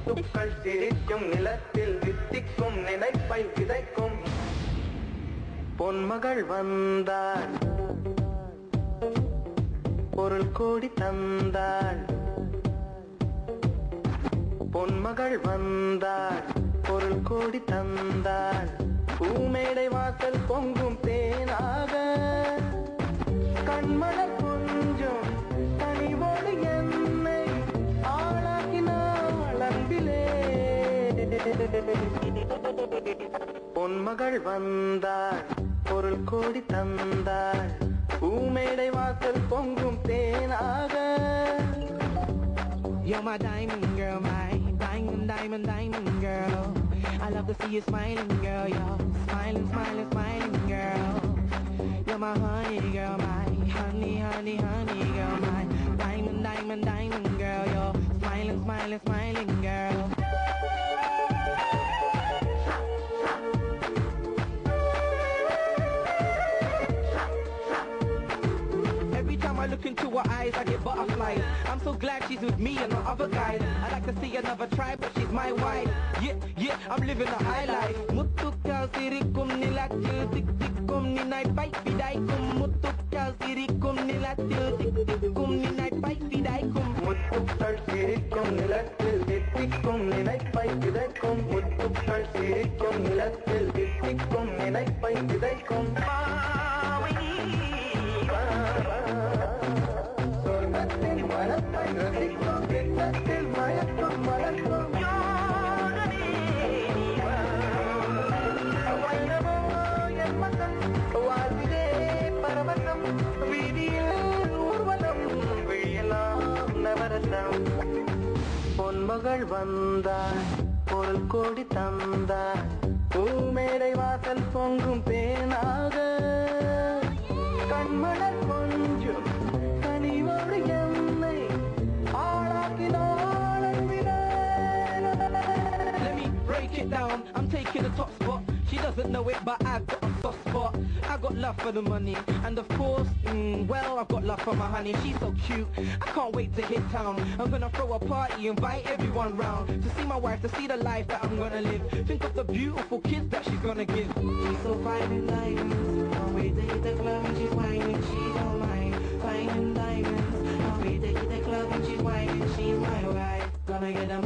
முத்துக்கள் சிரிக்கும் நிலத்தில் வித்திக்கும் நினைப்பை விதைக்கும் பொன்மகள் வந்தாள் பொருள் கோடி தந்தாள் பொன்மகள் வந்தாள் பொருள் கோடி தந்தாள் பூமேடை வாசல் பொங்கும் தேனாக கண்மலர் கொஞ்சம் கனிவோடு என்னை ஆளாக்கினாள் அன்பிலே பொன்மகள் வந்தாள் பொருள் கோடி தந்தாள் பூமேடை வாசல் பொங்கும் தேனாக You're my diamond girl, my diamond girl. I love to see you smiling, girl, you're smiling, girl. You're my honey girl, my honey girl, my diamond girl. You're smiling, girl. Every time I look into her eyes, I get butterflies. I'm so glad she's with me and not other guys. I like to see another tribe, but she's my wife. Yeah, I'm living a high life. Mutukal sirikum nilatil tik tikum ninai pai pidaikum. Mutukal sirikum nilatil tik tikum ninai pai pidaikum. முத்துக்கள் சிரிக்கும் நிலத்தில் வித்திக்கும் நினைப்பை விதைக்கும் முத்துக்கள் சிரிக்கும் நிலத்தில் வித்திக்கும் நினைப்பை விதைக்கும் சொர்க்கத்தின் மனத்தை ரசிக்கும் பின்னத்தில் மயக்கும் மலக்கும் வாழ்விலே பரவசம் வீதியில் ஊர்வலம் விழியலாம் நவரசம் பொன்மகள் வந்தாள் பொருள் கோடி தந்தாள் பூமேடை வாசல் பொங்கும் தேனாக கண்மலர் கொஞ்சம் கனிவோடு என்னை ஆளாக்கினாள் அன்பிலே. Let me break it down, I'm taking the top spot. She doesn't know it, but I've got a soft spot. I got love for the money, and of course, well, I've got love for my honey. She's so cute, I can't wait to hit town. I'm gonna throw a party, invite everyone round to see my wife, to see the life that I'm gonna live. Think of the beautiful kids that she's gonna give. She's so fine and diamonds. Can't wait to hit the club and she's whining, she don't mind. Fine and diamonds. Can't wait to hit the club and she's whining, she's my wife. Gonna get them